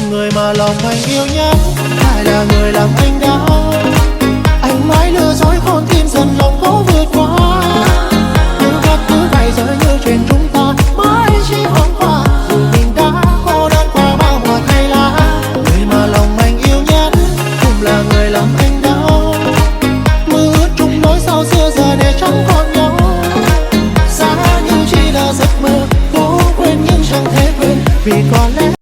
Người mà lòng anh yêu nhất lại là người làm anh đau. Anh mãi lừa dối con tim dần lòng vô